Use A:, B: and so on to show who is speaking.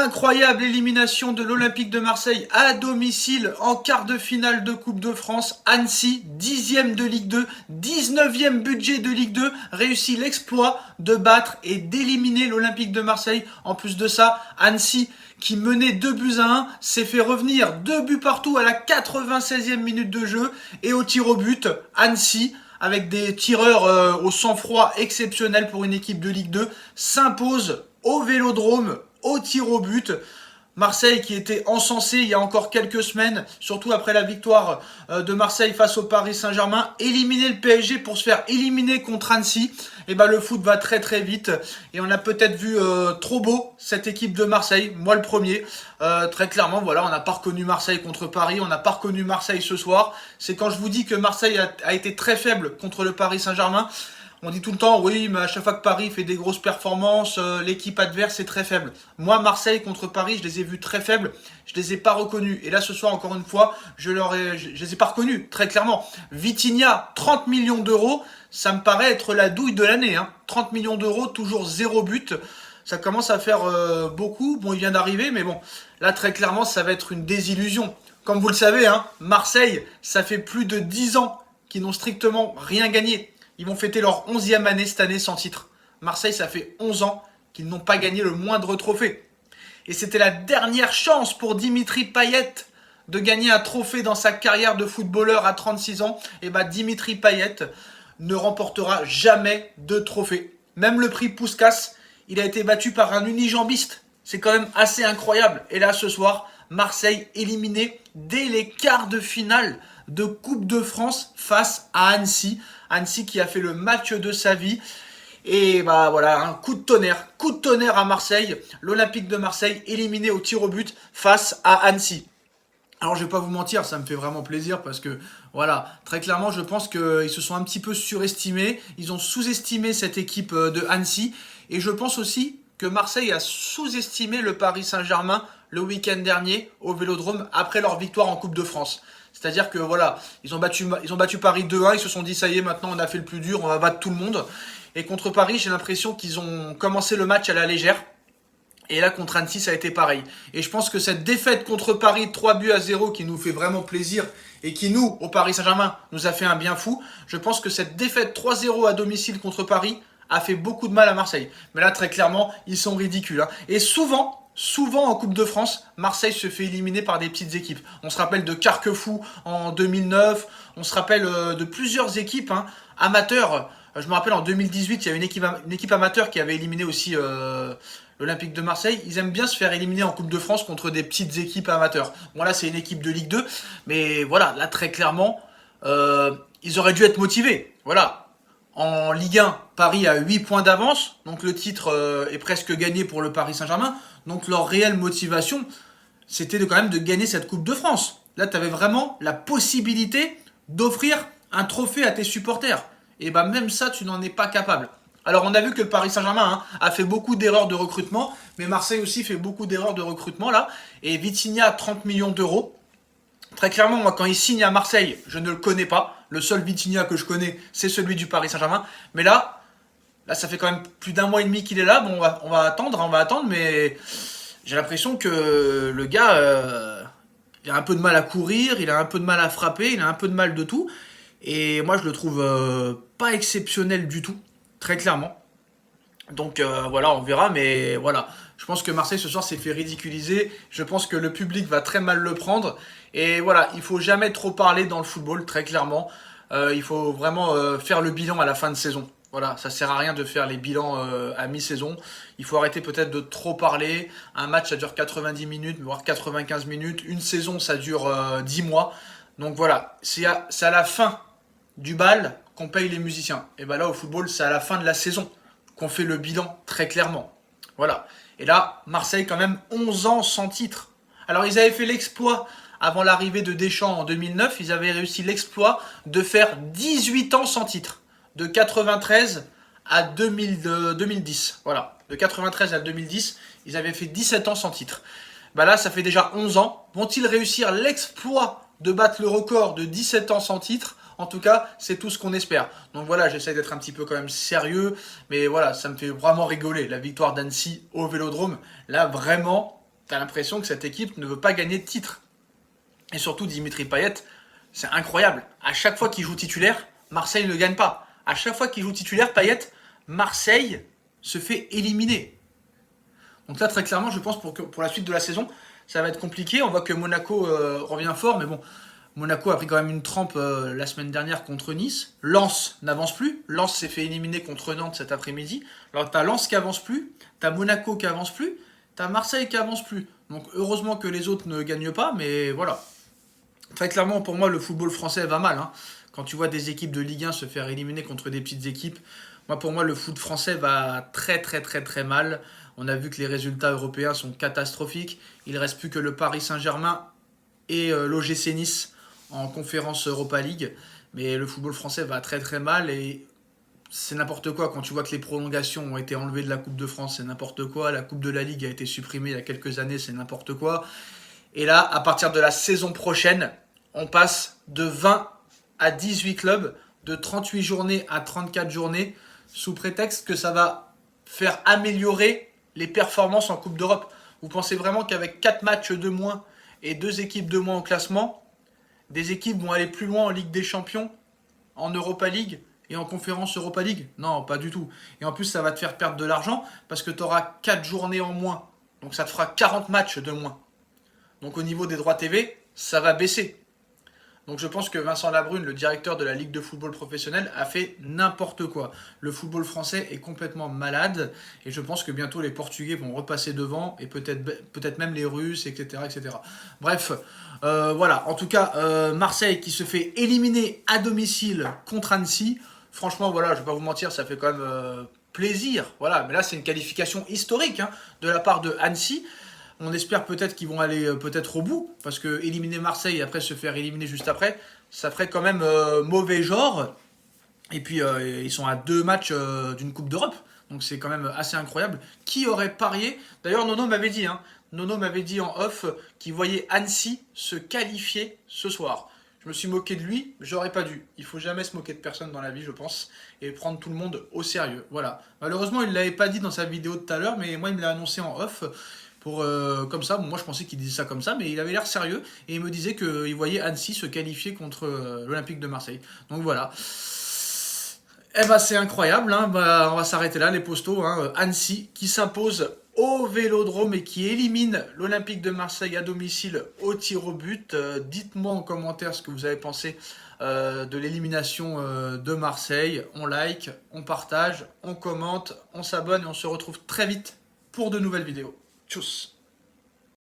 A: Incroyable élimination de l'Olympique de Marseille à domicile en quart de finale de Coupe de France. Annecy, 10e de Ligue 2, 19e budget de Ligue 2, réussit l'exploit de battre et d'éliminer l'Olympique de Marseille. En plus de ça, Annecy, qui menait 2-1, s'est fait revenir 2 buts partout à la 96e minute de jeu. Et au tir au but, Annecy, avec des tireurs au sang-froid exceptionnel pour une équipe de Ligue 2, s'impose au Vélodrome, au tir au but. Marseille qui était encensé il y a encore quelques semaines, surtout après la victoire de Marseille face au Paris Saint-Germain, éliminer le PSG pour se faire éliminer contre Annecy. Et ben le foot va très très vite et on a peut-être vu trop beau cette équipe de Marseille, moi le premier. Très clairement, voilà, on n'a pas reconnu Marseille contre Paris, on n'a pas reconnu Marseille ce soir. C'est quand je vous dis que Marseille a été très faible contre le Paris Saint-Germain. On dit tout le temps, oui, mais à chaque fois que Paris fait des grosses performances, l'équipe adverse est très faible. Moi, Marseille contre Paris, je les ai vus très faibles, je les ai pas reconnus. Et là, ce soir, encore une fois, je les ai pas reconnus, très clairement. Vitinha, 30 millions d'euros, ça me paraît être la douille de l'année. 30 millions d'euros, toujours 0 but. Ça commence à faire beaucoup. Bon, il vient d'arriver, mais bon, là, très clairement, ça va être une désillusion. Comme vous le savez, Marseille, ça fait plus de 10 ans qu'ils n'ont strictement rien gagné. Ils vont fêter leur 11e année cette année sans titre. Marseille, ça fait 11 ans qu'ils n'ont pas gagné le moindre trophée. Et c'était la dernière chance pour Dimitri Payet de gagner un trophée dans sa carrière de footballeur à 36 ans. Et bah Dimitri Payet ne remportera jamais de trophée. Même le prix Puskás, il a été battu par un unijambiste. C'est quand même assez incroyable. Et là, ce soir, Marseille éliminé dès les quarts de finale de Coupe de France face à Annecy. Annecy qui a fait le match de sa vie. Et bah voilà, un coup de tonnerre à Marseille. L'Olympique de Marseille éliminé au tir au but face à Annecy. Alors je vais pas vous mentir, ça me fait vraiment plaisir parce que voilà, très clairement je pense qu'ils se sont un petit peu surestimés. Ils ont sous-estimé cette équipe de Annecy. Et je pense aussi que Marseille a sous-estimé le Paris Saint-Germain le week-end dernier au Vélodrome après leur victoire en Coupe de France. C'est-à-dire que voilà, ils ont battu Paris 2-1, ils se sont dit ça y est, maintenant on a fait le plus dur, on va battre tout le monde. Et contre Paris, j'ai l'impression qu'ils ont commencé le match à la légère. Et là, contre Annecy, ça a été pareil. Et je pense que cette défaite contre Paris, 3-0, qui nous fait vraiment plaisir, et qui nous, au Paris Saint-Germain, nous a fait un bien fou, je pense que cette défaite 3-0 à domicile contre Paris a fait beaucoup de mal à Marseille. Mais là, très clairement, ils sont ridicules. Et souvent en Coupe de France, Marseille se fait éliminer par des petites équipes. On se rappelle de Carquefou en 2009, on se rappelle de plusieurs équipes amateurs. Je me rappelle en 2018, il y a une équipe amateur qui avait éliminé aussi l'Olympique de Marseille. Ils aiment bien se faire éliminer en Coupe de France contre des petites équipes amateurs. Bon là, c'est une équipe de Ligue 2, mais voilà, là très clairement, ils auraient dû être motivés. Voilà. En Ligue 1, Paris a 8 points d'avance, donc le titre est presque gagné pour le Paris Saint-Germain. Donc leur réelle motivation, c'était quand même de gagner cette Coupe de France. Là, tu avais vraiment la possibilité d'offrir un trophée à tes supporters. Et bah même ça, tu n'en es pas capable. Alors on a vu que le Paris Saint-Germain a fait beaucoup d'erreurs de recrutement, mais Marseille aussi fait beaucoup d'erreurs de recrutement là. Et Vitinha, 30 millions d'euros. Très clairement, moi, quand il signe à Marseille, je ne le connais pas. Le seul Vitinha que je connais, c'est celui du Paris Saint-Germain. Mais là, ça fait quand même plus d'un mois et demi qu'il est là. Bon, on va attendre, mais j'ai l'impression que le gars, il a un peu de mal à courir, il a un peu de mal à frapper, il a un peu de mal de tout. Et moi, je le trouve pas exceptionnel du tout, très clairement. Donc voilà, on verra, mais voilà. Je pense que Marseille ce soir s'est fait ridiculiser. Je pense que le public va très mal le prendre. Et voilà, il faut jamais trop parler dans le football, très clairement. Il faut vraiment faire le bilan à la fin de saison. Voilà, ça sert à rien de faire les bilans à mi-saison. Il faut arrêter peut-être de trop parler. Un match, ça dure 90 minutes, voire 95 minutes. Une saison, ça dure 10 mois. Donc voilà, c'est à la fin du bal qu'on paye les musiciens. Et ben là, au football, c'est à la fin de la saison qu'on fait le bilan, très clairement. Voilà. Et là, Marseille, quand même, 11 ans sans titre. Alors, ils avaient fait l'exploit avant l'arrivée de Deschamps en 2009. Ils avaient réussi l'exploit de faire 18 ans sans titre. De 93 à 2010. Voilà. De 93 à 2010, ils avaient fait 17 ans sans titre. Bah là, ça fait déjà 11 ans. Vont-ils réussir l'exploit de battre le record de 17 ans sans titre ? En tout cas, c'est tout ce qu'on espère. Donc voilà, j'essaie d'être un petit peu quand même sérieux. Mais voilà, ça me fait vraiment rigoler. La victoire d'Annecy au Vélodrome. Là, vraiment, t'as l'impression que cette équipe ne veut pas gagner de titre. Et surtout, Dimitri Payet, c'est incroyable. À chaque fois qu'il joue titulaire, Marseille ne gagne pas. À chaque fois qu'il joue titulaire, Payet, Marseille se fait éliminer. Donc là, très clairement, je pense pour la suite de la saison, ça va être compliqué. On voit que Monaco revient fort, mais bon, Monaco a pris quand même une trempe la semaine dernière contre Nice. Lens n'avance plus. Lens s'est fait éliminer contre Nantes cet après-midi. Alors t'as Lens qui avance plus, t'as Monaco qui avance plus, t'as Marseille qui avance plus. Donc heureusement que les autres ne gagnent pas, mais voilà. Très clairement, pour moi, le football français va mal. Hein. Quand tu vois des équipes de Ligue 1 se faire éliminer contre des petites équipes, pour moi, le foot français va très très très très mal. On a vu que les résultats européens sont catastrophiques. Il ne reste plus que le Paris Saint-Germain et l'OGC Nice en conférence Europa League. Mais le football français va très très mal et c'est n'importe quoi. Quand tu vois que les prolongations ont été enlevées de la Coupe de France, c'est n'importe quoi. La Coupe de la Ligue a été supprimée il y a quelques années, c'est n'importe quoi. Et là, à partir de la saison prochaine, on passe de 20 à 18 clubs, de 38 journées à 34 journées, sous prétexte que ça va faire améliorer les performances en Coupe d'Europe. Vous pensez vraiment qu'avec 4 matchs de moins et 2 équipes de moins au classement, des équipes vont aller plus loin en Ligue des Champions, en Europa League et en Conférence Europa League? Non, pas du tout. Et en plus, ça va te faire perdre de l'argent parce que tu auras 4 journées en moins. Donc ça te fera 40 matchs de moins. Donc au niveau des droits TV, ça va baisser. Donc je pense que Vincent Labrune, le directeur de la Ligue de football professionnel, a fait n'importe quoi. Le football français est complètement malade et je pense que bientôt les Portugais vont repasser devant et peut-être même les Russes, etc. etc. Bref, voilà. En tout cas, Marseille qui se fait éliminer à domicile contre Annecy. Franchement, voilà, je ne vais pas vous mentir, ça fait quand même plaisir. Voilà, mais là c'est une qualification historique hein, de la part de Annecy. On espère peut-être qu'ils vont aller peut-être au bout, parce que éliminer Marseille et après se faire éliminer juste après, ça ferait quand même mauvais genre. Et puis ils sont à 2 matchs d'une Coupe d'Europe, donc c'est quand même assez incroyable. Qui aurait parié? D'ailleurs Nono m'avait dit, Nono m'avait dit en off qu'il voyait Annecy se qualifier ce soir. Je me suis moqué de lui, j'aurais pas dû. Il faut jamais se moquer de personne dans la vie, je pense, et prendre tout le monde au sérieux. Voilà. Malheureusement, il l'avait pas dit dans sa vidéo de tout à l'heure, mais moi il me l'a annoncé en off. Comme ça, bon, moi je pensais qu'il disait ça comme ça, mais il avait l'air sérieux et il me disait qu'il voyait Annecy se qualifier contre l'Olympique de Marseille. Donc voilà. Eh ben c'est incroyable, hein. On va s'arrêter là, les postos. Hein. Annecy qui s'impose au Vélodrome et qui élimine l'Olympique de Marseille à domicile au tir au but. Dites-moi en commentaire ce que vous avez pensé de l'élimination de Marseille. On like, on partage, on commente, on s'abonne et on se retrouve très vite pour de nouvelles vidéos. Tchuss.